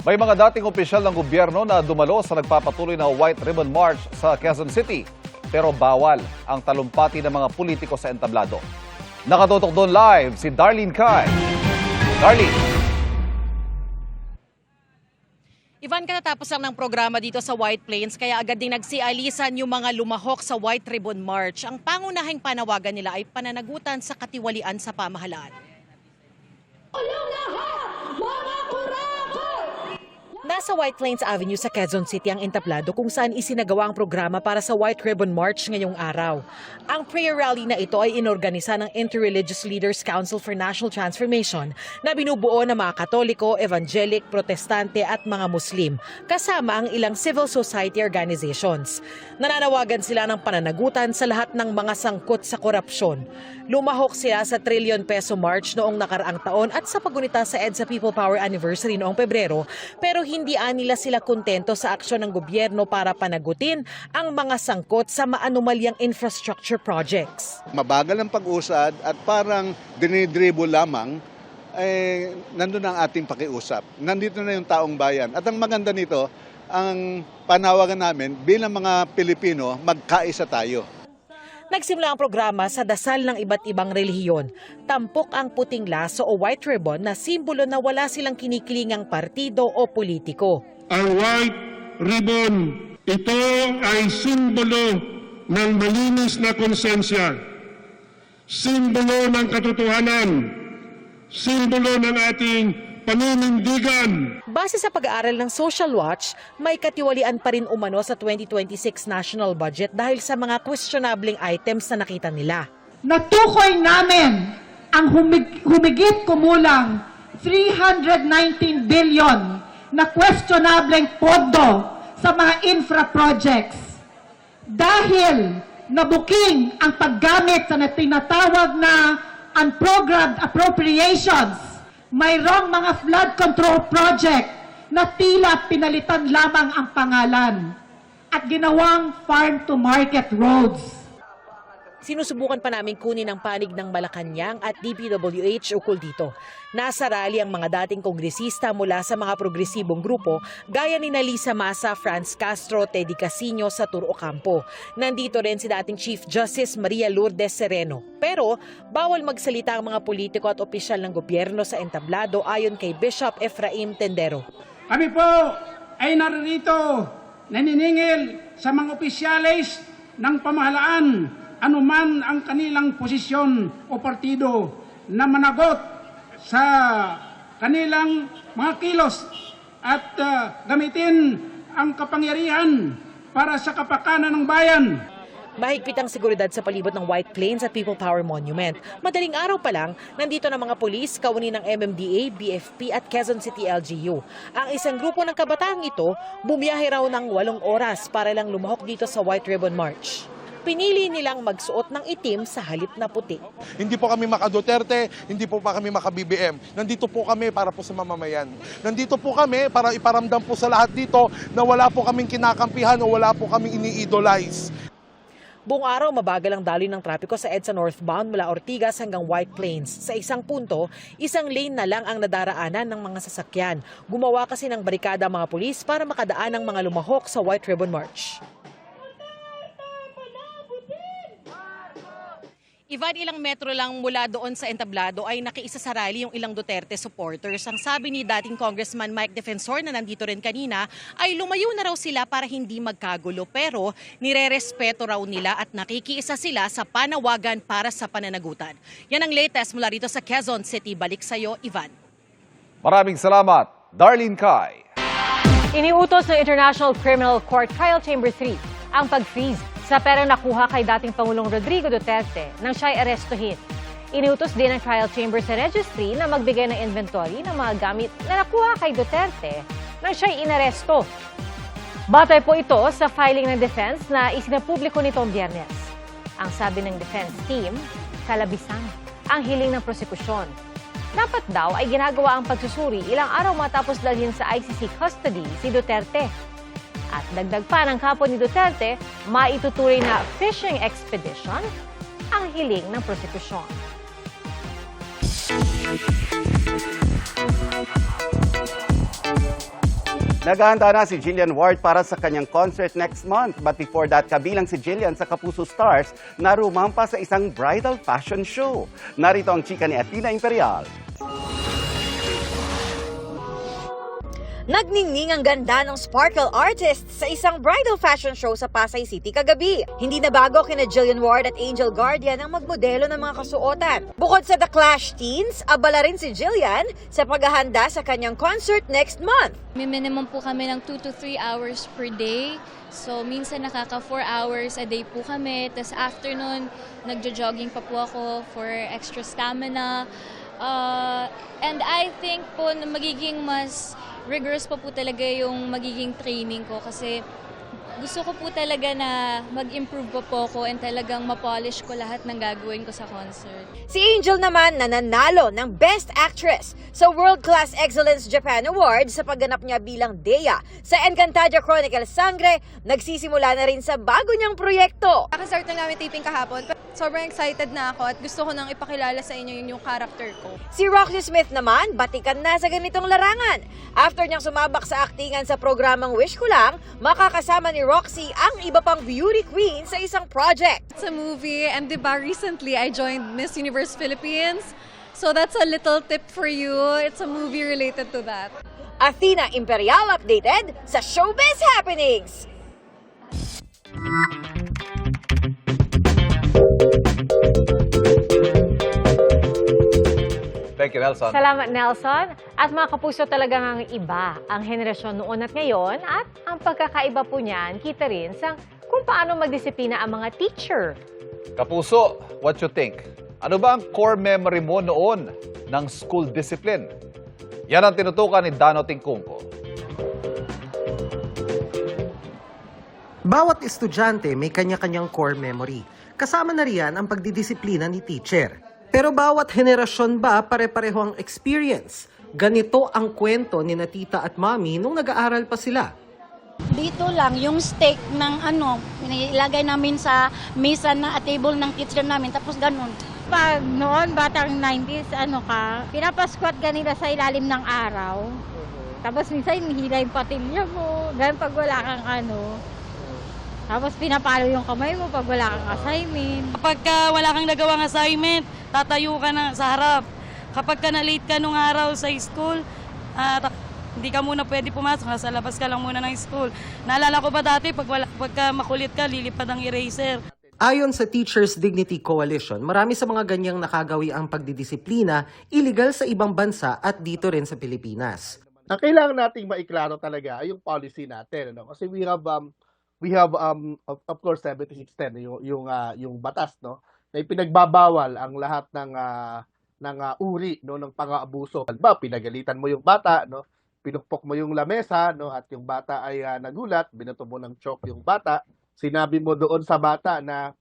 May mga dating opisyal ng gobyerno na dumalo sa nagpapatuloy na White Ribbon March sa Quezon City. Pero bawal ang talumpati ng mga politiko sa entablado. Nakatutok doon live si Darlene Kai. Darlene. Ivan, katatapos lang ng programa dito sa White Plains, kaya agad din nagsialisan yung mga lumahok sa White Ribbon March. Ang pangunahing panawagan nila ay pananagutan sa katiwalian sa pamahalaan. Nasa White Plains Avenue sa Quezon City ang entablado kung saan isinagawa ang programa para sa White Ribbon March ngayong araw. Ang prayer rally na ito ay inorganisa ng Interreligious Leaders Council for National Transformation na binubuo ng mga Katoliko, Evangelic, Protestante at mga Muslim, kasama ang ilang civil society organizations. Nananawagan sila ng pananagutan sa lahat ng mga sangkot sa korupsyon. Lumahok sila sa trillion peso march noong nakaraang taon at sa pagunita sa EDSA People Power Anniversary noong Pebrero, pero hindi nila sila kontento sa aksyon ng gobyerno para panagutin ang mga sangkot sa maanumalyang infrastructure projects. Mabagal ang pag-usad at parang dinidribble lamang, nandun ang ating pakiusap. Nandito na yung taong bayan. At ang maganda nito, ang panawagan namin bilang mga Pilipino, magkaisa tayo. Nagsimula ang programa sa dasal ng iba't ibang relihiyon. Tampok ang puting laso o white ribbon na simbolo na wala silang kinikilingang partido o politiko. Ang white ribbon, ito ay simbolo ng malinis na konsensya, simbolo ng katotohanan, simbolo ng ating paninindigan. Base sa pag-aaral ng Social Watch, may katiwalian pa rin umano sa 2026 national budget dahil sa mga questionabling items na nakita nila. Natukoy namin ang humigit kumulang 319 billion na questionableng pondo sa mga infra projects. Dahil nabuking ang paggamit sa tinatawag na unprogrammed appropriations, mayroong mga flood control project na tila pinalitan lamang ang pangalan at ginawang farm-to-market roads. Sinusubukan pa namin kunin ang panig ng Malacanang at DPWH ukol dito. Nasa rally ang mga dating kongresista mula sa mga progresibong grupo gaya ni Lisa Masa, Franz Castro, Teddy Casino sa Turo Ocampo. Nandito rin si dating Chief Justice Maria Lourdes Sereno. Pero bawal magsalita ang mga politiko at opisyal ng gobyerno sa entablado ayon kay Bishop Efraim Tendero. Kami po ay naririto naniningil sa mga opisyalis ng pamahalaan anuman ang kanilang posisyon o partido na managot sa kanilang mga kilos at gamitin ang kapangyarihan para sa kapakanan ng bayan. Mahigpit ang seguridad sa palibot ng White Plains at People Power Monument. Madaling araw pa lang, nandito ng mga pulis, kawani ng MMDA, BFP at Quezon City LGU. Ang isang grupo ng kabataang ito, bumiyahe raw ng 8 oras para lang lumahok dito sa White Ribbon March. Pinili nilang magsuot ng itim sa halip na puti. Hindi po kami maka-Duterte, hindi po pa kami maka-BBM. Nandito po kami para po sa mamamayan. Nandito po kami para iparamdam po sa lahat dito na wala po kaming kinakampihan o wala po kaming ini-idolize. Buong araw, mabagal ang daloy ng trapiko sa EDSA northbound mula Ortigas hanggang White Plains. Sa isang punto, isang lane na lang ang nadaraanan ng mga sasakyan. Gumawa kasi ng barikada ang mga pulis para makadaan ang mga lumahok sa White Ribbon March. Ivan, ilang metro lang mula doon sa entablado ay nakiisa sa rally yung ilang Duterte supporters. Ang sabi ni dating Congressman Mike Defensor na nandito rin kanina ay lumayo na raw sila para hindi magkagulo pero nirerespeto raw nila at nakikiisa sila sa panawagan para sa pananagutan. Yan ang latest mula rito sa Quezon City. Balik sa'yo, Ivan. Maraming salamat, Darlene Kai. Iniutos ng International Criminal Court Trial Chamber 3 ang pag-freeze sa perang nakuha kay dating Pangulong Rodrigo Duterte nang siya'y arestuhin. Iniutos din ng trial chamber sa registry na magbigay ng inventory ng mga gamit na nakuha kay Duterte nang siya'y inaresto. Batay po ito sa filing ng defense na isinapubliko nitong Biyernes. Ang sabi ng defense team, kalabisan ang hiling ng prosekusyon. Dapat daw ay ginagawa ang pagsusuri ilang araw matapos dalhin sa ICC custody si Duterte. At dagdag pa ng kapo ni Duterte, maitutuloy na fishing expedition ang hiling ng prosekusyon. Naghahanda na si Jillian Ward para sa kanyang concert next month. But before that, kabilang si Jillian sa Kapuso Stars na rumampa sa isang bridal fashion show. Narito ang chika ni Athena Imperial. Nagningning ang ganda ng sparkle artist sa isang bridal fashion show sa Pasay City kagabi. Hindi na bago kina Jillian Ward at Angel Guardian ang magmodelo ng mga kasuotan. Bukod sa The Clash Teens, abala rin si Jillian sa paghahanda sa kanyang concert next month. May minimum po kami ng 2 to 3 hours per day. So, minsan nakaka 4 hours a day po kami. Tapos afternoon, nagjo-jogging pa po ako for extra stamina. And I think po na magiging mas rigorous pa po talaga yung magiging training ko kasi gusto ko po talaga na mag-improve pa po ako and talagang ma-polish ko lahat ng gagawin ko sa concert. Si Angel naman nananalo ng Best Actress sa World Class Excellence Japan Award sa pagganap niya bilang Dea. Sa Encantadia Chronicles Sangre, nagsisimula na rin sa bago niyang proyekto. Nakastart na namin taping kahapon. Sobrang excited na ako at gusto ko nang ipakilala sa inyo yung character ko. Si Roxy Smith naman, batikan na sa ganitong larangan. After niyang sumabak sa aktingan sa programang Wish Ko Lang, makakasama ni Roxy ang iba pang beauty queen sa isang project. It's a movie and diba recently I joined Miss Universe Philippines. So that's a little tip for you. It's a movie related to that. Athena Imperial updated sa Showbiz Happenings. Thank you, Nelson. Salamat, Nelson. At mga kapuso, talagang ang iba ang henerasyon noon at ngayon at ang pagkakaiba po niyan, kita rin sa kung paano magdisiplina ang mga teacher. Kapuso, what you think? Ano ba ang core memory mo noon ng school discipline? Yan ang tinutukan ni Dano Tingkungko. Bawat estudyante may kanya-kanyang core memory. Kasama na riyan ang pagdidisiplina ni teacher. Pero bawat henerasyon ba pare-pareho ang experience? Ganito ang kwento ni na tita at mami nung nag-aaral pa sila. Dito lang, yung steak ng ilagay namin sa mesa na table ng teacher namin, tapos ganun. Pag noon, batang 90s, pinapasquat ganila sa ilalim ng araw. Tapos minsan, hihila yung patilya mo, ganun pag wala kang Tapos pinapalo yung kamay mo pag wala kang assignment. Kapag wala kang nagawang assignment, tatayo ka na sa harap. Kapag na-late ka nung araw sa school, hindi ka muna pwede pumasok, nasa labas ka lang muna ng school. Naalala ko ba dati, pagka makulit ka, lilipad ang eraser. Ayon sa Teachers Dignity Coalition, marami sa mga ganyang nakagawi ang pagdidisiplina, illegal sa ibang bansa at dito rin sa Pilipinas. Ang kailangan nating maiklaro talaga ay yung policy natin. Kasi we have of course 7610 yung batas na ipinagbabawal ang lahat ng uri ng pang-aabuso. Ba pinagalitan mo yung bata, pinukpok mo yung lamesa, at yung bata ay nagulat, binato mo ng chalk yung bata, sinabi mo doon sa bata na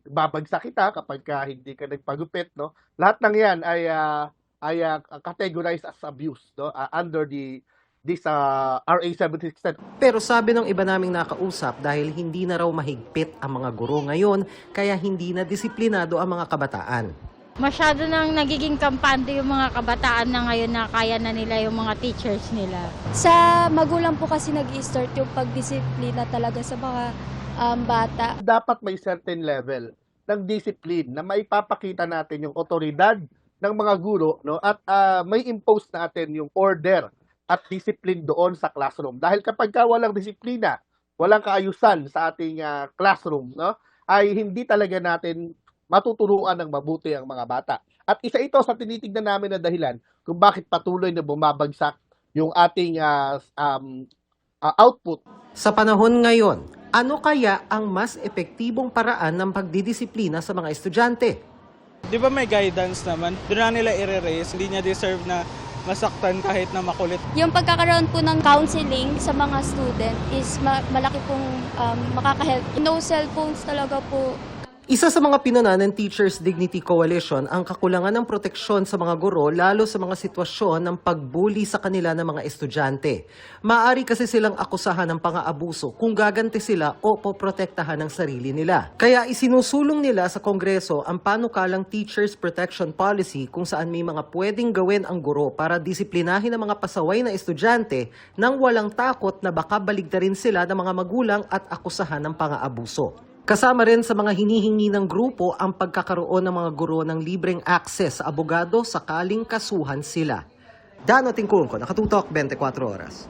babagsak kita kapag hindi ka nagpagupit, Lahat ng 'yan ay categorized as abuse, under this RA 7610. Pero sabi ng iba naming nakausap, dahil hindi na raw mahigpit ang mga guro ngayon, kaya hindi na disiplinado ang mga kabataan. Masyado nang nagiging kampante yung mga kabataan na ngayon na kaya na nila yung mga teachers nila. Sa magulang po kasi nag-i-start yung pagdisiplina talaga sa mga bata. Dapat may certain level ng discipline na maipapakita natin yung otoridad ng mga guro, at may impose natin yung order at discipline doon sa classroom. Dahil kapag walang disiplina, walang kaayusan sa ating classroom, ay hindi talaga natin matuturuan ng mabuti ang mga bata. At isa ito sa tinitignan namin na dahilan kung bakit patuloy na bumabagsak yung ating output. Sa panahon ngayon, ano kaya ang mas epektibong paraan ng pagdidisiplina sa mga estudyante? Di ba may guidance naman? Doon na nila i-raise, hindi niya deserve na masaktan kahit na makulit. Yung pagkakaroon po ng counseling sa mga student is malaki pong makaka-help. No cellphones talaga po. Isa sa mga pinuna ng Teachers Dignity Coalition ang kakulangan ng proteksyon sa mga guro lalo sa mga sitwasyon ng pagbuli sa kanila ng mga estudyante. Maaari kasi silang akusahan ng pang-aabuso kung gaganti sila o poprotektahan ng sarili nila. Kaya isinusulong nila sa Kongreso ang panukalang Teachers Protection Policy kung saan may mga pwedeng gawin ang guro para disiplinahin ang mga pasaway na estudyante nang walang takot na baka baligtarin sila ng mga magulang at akusahan ng pang-aabuso. Kasama rin sa mga hinihingi ng grupo ang pagkakaroon ng mga guro ng libreng access sa abogado sakaling kasuhan sila. Dano Tingkungko, Nakatutok, 24 Oras.